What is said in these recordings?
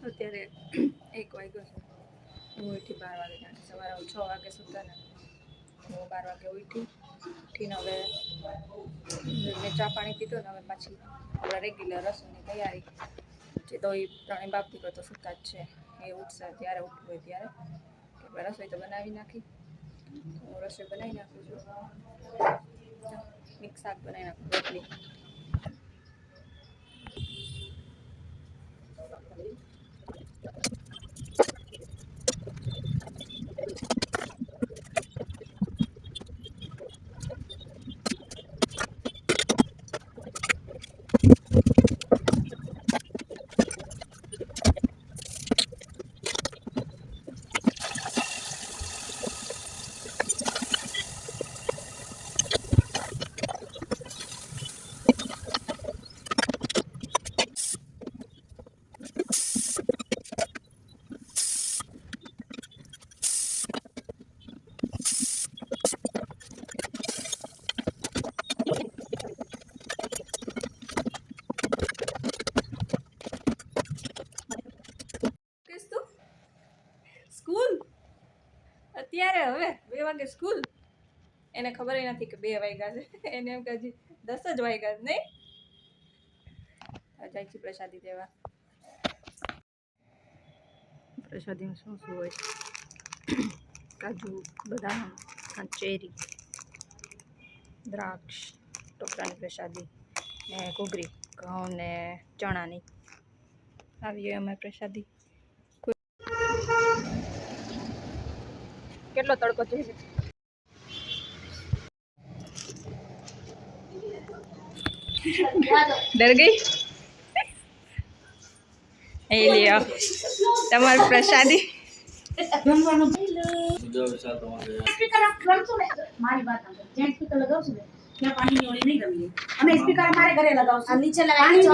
અત્યારે 1 વાગ્યો છે. હું ઉઠી 12 વાગે, કારણ કે સવારે 6 વાગે સુતા ને હું 12 વાગે ઉઠીને હવે મેં ચા પાણી પીધો ને હવે પાછી આપણા રેગ્યુલર રસોઈની તૈયારી જે તો એ ત્રણેય બાપ દીકરો તો સુતા જ છે. એ ઉઠશે જ્યારે ઉઠવું હોય ત્યારે એટલે રસોઈ તો બનાવી નાખી. હું રસોઈ બનાવી નાખું છું. મિક્સ શાક બનાવી નાખું, રોટલી. સ્કૂલ અત્યારે હવે 2 વાગે સ્કૂલ. એને ખબર નથી કે 2 વાગ્યા છે. એને એમ કે હજી 10 જ વાગ્યા છે. નહીં જાય છે પ્રસાદી દેવા. પ્રસાદીમાં શું શું હોય? કાજુ, બદામ, ચેરી, દ્રાક્ષ, ટોપરાની પ્રસાદી ને ઘૂઘરી, ઘઉં ને ચણાની. આવી હોય અમારી પ્રસાદી. કેટલો તડકો છે. ડર ગઈ? એ લ્યો તમારી પ્રસાદી. મારી વાત જ્યાં સ્પીકર લગાવશું ને ત્યાં પાણીની ઓળી નહીં રમીએ. અમે स्पीकर हमारे घरे लगाओ नीचे लगाएंगे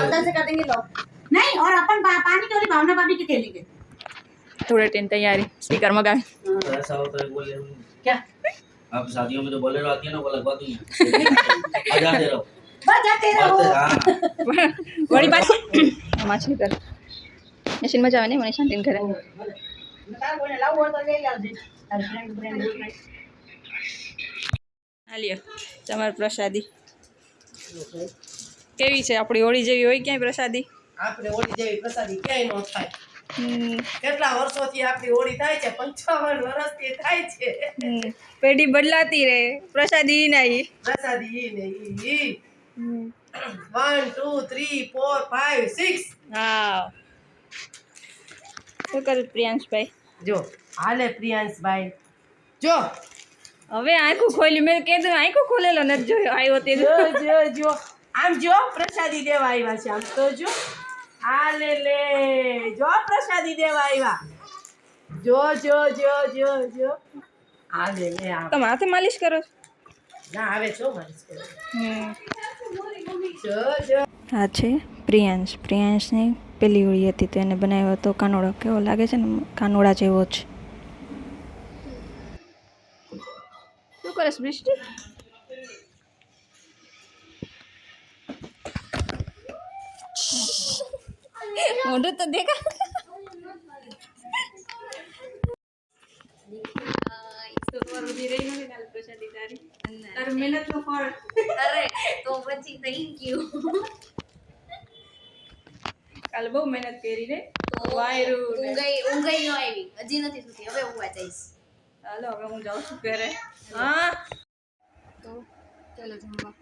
अंदर से कर देंगे लोग नहीं और अपन पानी की ओली भावना भाभी की थैली में थोड़े टेन तैयारी स्पीकर मगाए. ऐसा होता है बोले क्या आप शादियों में जो बोलेरो आती है ना वो लगवा दूंगी बजाते रहो बजाते रहो. वही बात माछली कर मशीन में जावे नहीं મને શાંતિન ઘરે તાર કોઈને લાવવું હોય તો લઈ આવજે. તાર ફ્રેન્ડ હાલ્યો તમારી પ્રસાદી કેવી છે? આપણી હોળી જેવી હોય ક્યાંય પ્રસાદી? આપણે હોળી જેવી પ્રસાદી ક્યાંય ન થાય. કેટલા વર્ષોથી આપણી હોળી થાય છે? 55 વર્ષથી થાય છે. પેઢી બદલાતી રહે, પ્રસાદી નહીં. પ્રસાદી ને ઈ 1 2 3 4 5 6. હા શું કરે પ્રિયાંશભાઈ? જો હાલે પ્રિયાંશભાઈ જો હવે આંખું ખોલી. મેં કીધું આંખું ખોલેલો નથી જોયો. આવ્યો તે જો જો જો આમ જો પ્રસાદી દેવા આવ્યા છે. આમ તો જો હાલે લે જો પ્રસાદી દેવા આવ્યા. જો જો જો જો જો હાલે લે આમ. તમે હાથે માલિશ કરો છો? ના આવે છો માલિશ કરે. જો જો હા છે પ્રિયાંશની પેલી હોળી હતી તો એને બનાવ્યો હતો કાનોડો. કેવો લાગે છે ને? કાનોડા જેવો જ. શું કરે સૃષ્ટિ? મોઢું તો દેખા. તારી મહેનતનું ફળ. અરે તો પછી થેન્ક યુ. કાલે બહુ મહેનત કરી રે. તો વાયરું ને. ઊંઘઈ ન આવી હજી નથી સુતી. હવે ઊંઘવા જઈશ. હાલો હવે હું જાઉં છું ઘરે. હા તો ચાલો જમવા.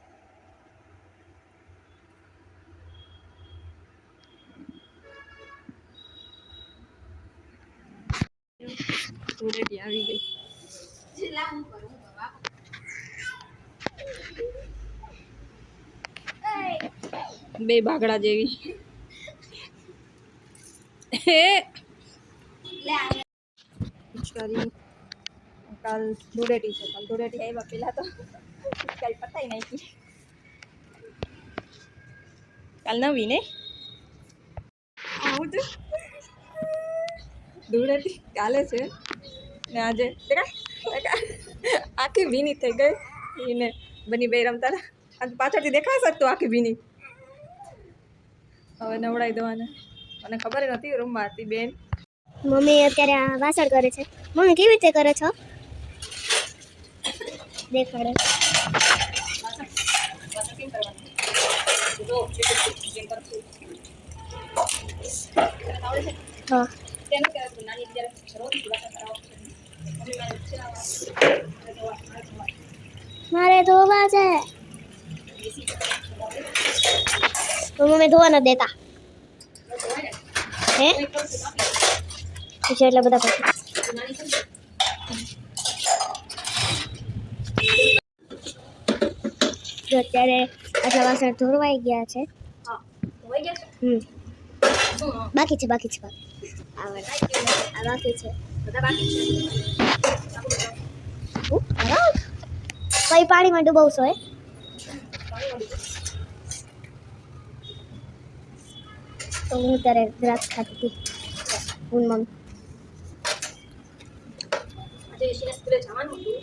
રેડી આવી ગઈ. બે બાગડા જેવી. પિચકારી કાલ ધૂળેટી છે. કાલ ધૂળેટી આવ્યા પેલા તો પિચકારી પતાઈ નાખી. કાલ નવી ને ધૂળેટી કાલે છે ને આજે આખી ભીની થઈ ગઈ. એને બની બે રમતા આજે પાછળથી દેખાશે તો આખી ભીની. હવે નવડાવી દેવાના. મને ખબર નથી રૂમમાં હતી બેન. મમ્મી અત્યારે આ વાસણ કરે છે. મમ્મી કેવી રીતે કરે છો? દેખાડે. હા મારે ધોવા છે. તો મમ્મી ધોવા ન દેતા હે એટલા બધા પછી જો અત્યારે આટલા વાસણ ધોવાઈ ગયા છે. બાકી છે આ બાકી છે. કઈ પાણીમાં ડૂબાવશો હે? તો હું ત્યારે દ્રાક્ષ ખાતી હતી. હું મમ્મી આજે ઈશીને સ્કૂલે જવાનું હતું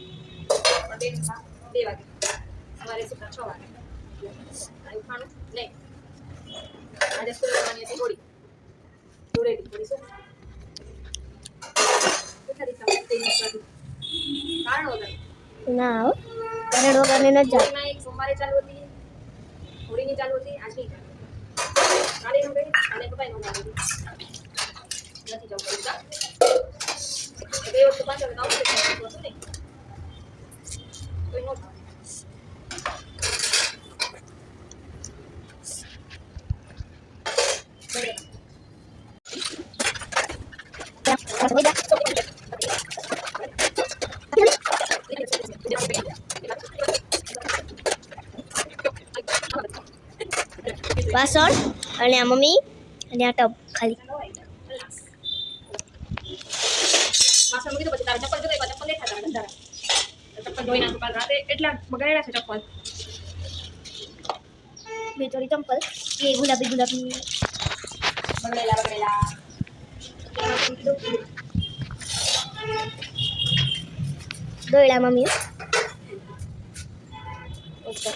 પણ 2 વાગે સવારે 6 વાગે ઉઠવાનું નહીં. આજે સ્કૂલે જવાની હતી થોડી શું કારણ વગર ના હો કરેડ વગરની ન જા. હોળીમાં એક સોમવારે ચાલુ હતી, હોળીની ચાલુ હતી, આજની કાલે નું ગઈ અને પપ્પાએ નું ગાડી નથી જવું પડ્યું. 2 વસ્તુ 5 વાગે આવશે હતું નહીં કોઈ નો વાસણ અને આ મમ્મી અને આ ટબ ખાલી વાસણ મૂકી દો પછી તારા ચપ્પલ જોઈ ચપ્પલ દેખા તારા ગંધારા ચપ્પલ ધોઈ નાખું કાલ રાતે એટલા બગાડ્યા છે ચપ્પલ. 2 જોડી ચંપલ એ ગુલાબી બગડેલા દોયડા મમ્મી. ઓકે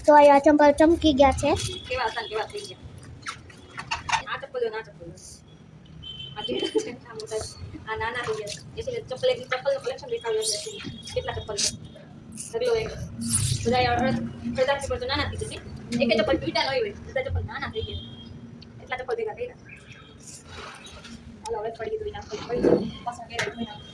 તો આ ચંપલ ચમકી ગયા છે. કેવા હતા ને કેવા થઈ ગયા. આ ચપ્પલ જો ના ચપ્પલ આજે આ નાના થઈ ગયા. એસી ચપ્પલ એક ચપ્પલનું કલેક્શન દેખાડ્યું છે. કેટલા ચપ્પલ છે ઢગલો એક બધા અડધા ચપ્પલ તો નાના થઈ જશે. એક ચપ્પલ તૂટ્યા નહીં હોય બધા ચપ્પલ નાના થઈ ગયા. એટલા ચપ્પલ ભેગા કર્યા. હાલો હવે પડી ગયું નાખો પડી પાછા કે ધોઈ નાખો.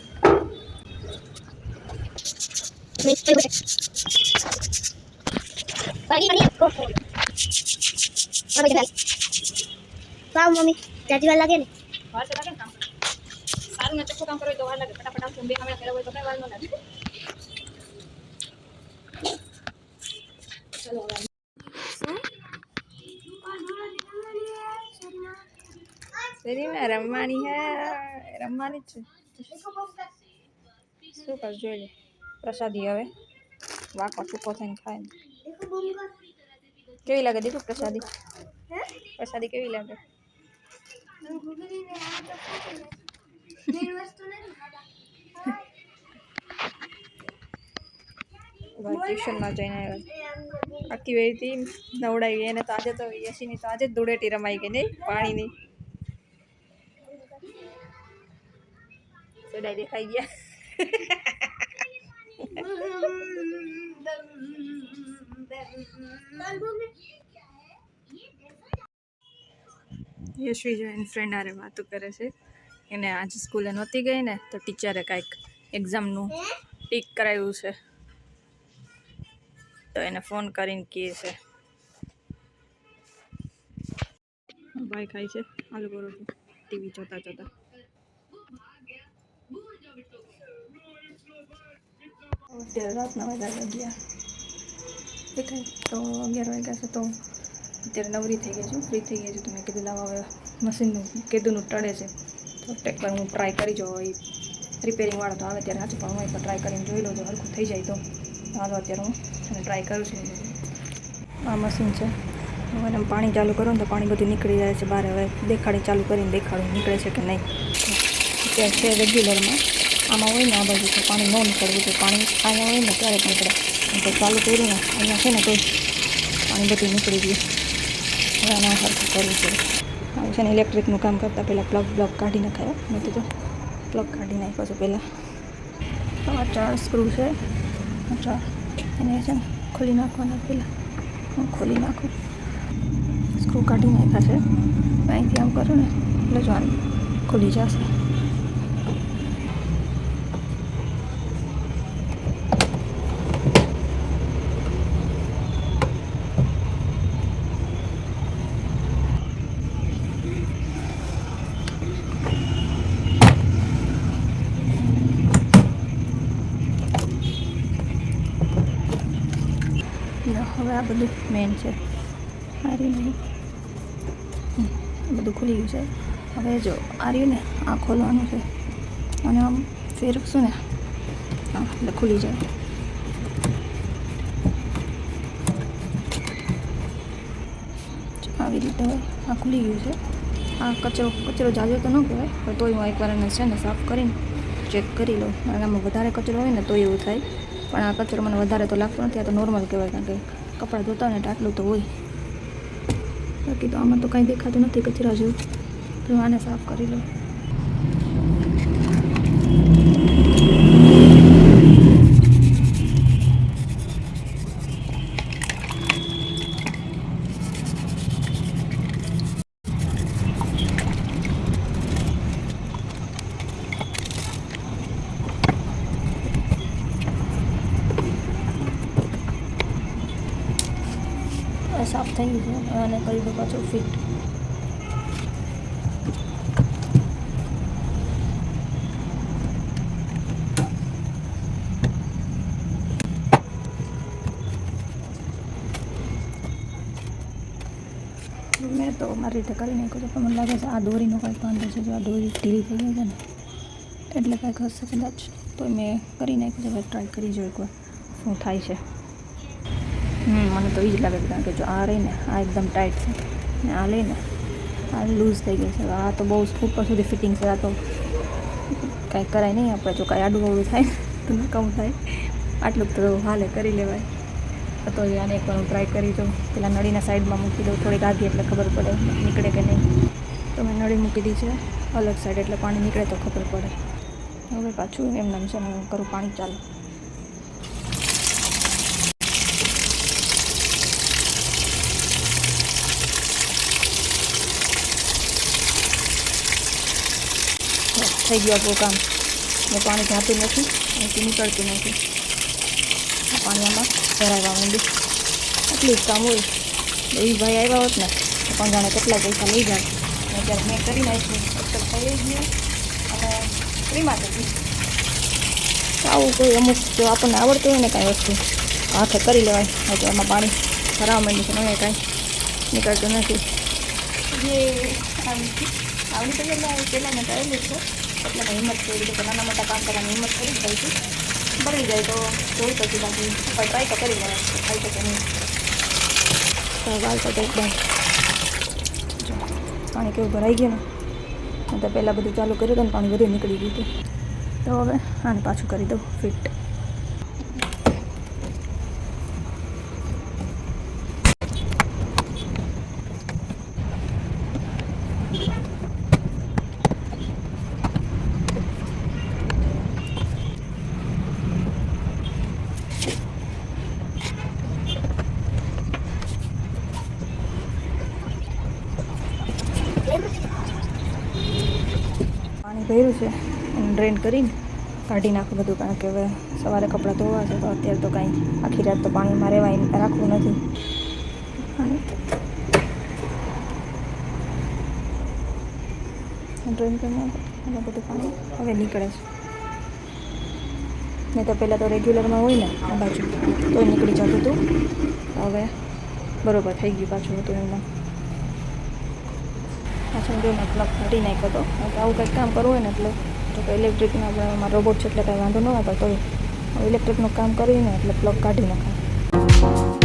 કામ મમ્મી જાજી વાર લાગે ને. વાર તો લાગે ને કામ સારું ને ચોખ્ખું કામ કરો તો વાર લાગે. ફટાફટ આમ બે કામ કર્યા હોય તો કઈ વાર ન લાગે. ચલો હવે શેરીમાં રમવાની હે રમવાની જ છે. શું કર જોઈ લે પ્રસાદી હવે વાકો ટૂંકો થઈને ખાય ને. કેવી લાગે દીકુ પ્રસાદી? પ્રસાદી કેવી લાગે? ટ્યુશનમાં જઈને આવ્યા આખી વેરીથી નવડાવી એને તો આજે તો યશીની તો આજે જ ધૂળેટી રમાઈ ગઈ નહીં પાણીની. સોડાઈ દેખાઈ ગયા. યશવી જો એની ફ્રેન્ડ હારે વાતો કરે છે. એને આજે સ્કૂલે નહોતી ગઈ ને તો ટીચરે કાંઈક એક્ઝામનું ટીક કરાવ્યું છે તો એને ફોન કરીને કહે છે. ભાઈ ખાય છે આલુ પરોઠું ટીવી જોતા જોતા. અત્યારે રાતના વાગ્યા દેખાય તો 11 વાગ્યા છે તો અત્યારે નવરી થઈ ગઈ છું ફ્રી થઈ ગઈ છું. તો મેં કીધું લાવો હવે મશીનનું કીધુંનું ટળે છે તો એકવાર હું ટ્રાય કરી જોઉં. એ રિપેરિંગવાળો તો આવે ત્યારે સાચું પણ હું એકવાર ટ્રાય કરીને જોઈ લઉં જો હરખું થઈ જાય તો હાલો અત્યારે હું ટ્રાય કરું છું. આ મશીન છે હવે એમ પાણી ચાલુ કરું ને તો પાણી બધું નીકળી જાય છે બહાર. હવે દેખાડી ચાલુ કરીને દેખાડું નીકળે છે કે નહીં. અત્યારે છે રેગ્યુલરમાં આમાં હોય ને આ બાજુ તો પાણી ન નીકળવું તો પાણી અહીંયા હોય ને ત્યારે જ નીકળે. તો ચાલુ કર્યું ને અહીંયા છે ને કોઈ પાણી બધું નીકળી ગયું. ના સરખું કરવું છે. આવું છે ને ઇલેક્ટ્રિકનું કામ કરતાં પહેલાં પ્લગ કાઢી નખાયો નથી તો પ્લગ કાઢી નાખ્યો છે પહેલાં. તો આ 4 સ્ક્રૂ છે. 4 એને છે ને ખોલી નાખવાના. પહેલાં હું ખોલી નાખું. સ્ક્રૂ કાઢી નાખ્યા છે. અહીંથી આમ કરું ને એટલે જો ખુલી જશે. હવે આ બધું મેન છે. આર્યું નહીં બધું ખુલી ગયું છે. હવે જો આર્યું ને આ ખોલવાનું છે અને આમ ફેરવશું ને હા એટલે ખુલી જાય. આવી રીતે હવે આ ખુલી ગયું છે. આ કચરો જાજો તો ન કહેવાય પણ તોય હું એકવાર એને છે ને સાફ કરીને ચેક કરી લઉં. કારણ કે આમાં વધારે કચરો હોય ને તો એવું થાય. પણ આ કચરો મને વધારે તો લાગતો નથી. આ તો નોર્મલ કહેવાય કારણ કે કપડાં ધોતા હોય ને એટલે આટલું તો હોય. બાકી તો આમાં તો કાંઈ દેખાતું નથી કચરા જેવું. તો આને સાફ કરી લઉં. સાફ થઈ ગયું છે. અને કરી દો પાછું ફિટ. મેં તો મારી રીતે કરી નાખ્યું છે પણ મને લાગે છે આ દોરીનો કાંઈક વાંધો છે. જો આ દોરી ઢીલી થઈ ગઈ છે ને એટલે કાંઈક હશે કદાચ. તો મેં કરી નાખ્યું છે. હવે ટ્રાય કરી જો એકવાર શું થાય છે. મને તો એ જ લાગે છે કારણ કે જો આ રહીને આ એકદમ ટાઈટ છે ને આ લઈને આ લૂઝ થઈ ગઈ છે. આ તો બહુ ઉપર સુધી ફિટિંગ છે. આ તો કાંઈ કરાય નહીં આપણે. જો કાંઈ આડું અવડું થાય તો નકામ થાય. આટલું તો હાલે કરી લેવાય. તો આને એકવાર હું ટ્રાય કરી દઉં. પેલા નળીના સાઈડમાં મૂકી દઉં થોડીક આગી એટલે ખબર પડે નીકળે કે નહીં. તો મેં નળી મૂકી દીધી છે અલગ સાઈડ એટલે પાણી નીકળે તો ખબર પડે. હવે પાછું એમને છે ને હું કરું પાણી ચાલુ. થઈ ગયું આપણું કામ. મેં પાણી જાતું નથી અહીંથી નીકળતું નથી. પાણી આમાં ભરાવવા માંડ્યું. એટલું જ કામ હોય. એ ભાઈ આવ્યા હોત ને તો પણ જાણે કેટલા પૈસા લઈ જાય. અત્યારે મેં કરી નાખ્યું. અસર થઈ ગયું અને ફ્રીમાં થઈ ગયું. આવું કોઈ અમુક જો આપણને આવડતું હોય ને કાંઈ વસ્તુ હાથે કરી લેવાય. તો એમાં પાણી ભરાવા માંડ્યું છે મને કાંઈ નીકળતું નથી. જે આવડી તો પહેલાં મેં કરેલું છે એટલે મેં હિંમત કરી દીધી કે નાના મોટા કામ કરવાની હિંમત કરી જ દઈશું. બળી જાય તો જોઈ પછી બાકી પણ ટ્રાય તો કરી લેવાય થાય શકે નહીં. તો વાલ તો એકદમ પાણી કેવું ભરાઈ ગયું ને તો પહેલાં બધું ચાલુ કર્યું હતું ને પાણી બધું નીકળી ગયું હતું. તો હવે આને પાછું કરી દઉં ફિટ. પાણી ભર્યું છે અને ડ્રેન કરીને કાઢી નાખું બધું કારણ કે હવે સવારે કપડાં ધોવા છે તો અત્યારે તો કાંઈ આખી રાત તો પાણીમાં રહેવાય રાખવું નથી. ડ્રેન કરી નાખું અને બધું પાણી હવે નીકળે છે. નહીં તો પહેલાં તો રેગ્યુલરમાં હોય ને આ બાજુ તો નીકળી જતું હતું. હવે બરાબર થઈ ગયું પાછું હતું એમના. પાછળ જો મેં પ્લગ કાઢી નાખ્યો હતો. આવું કંઈક કામ કરવું હોય ને એટલે જો કે ઇલેક્ટ્રિકના આપણામાં રોબોટ છે એટલે કાંઈ વાંધો ન આવે. તો ઇલેક્ટ્રિકનું કામ કરીને એટલે પ્લગ કાઢી નાખાય.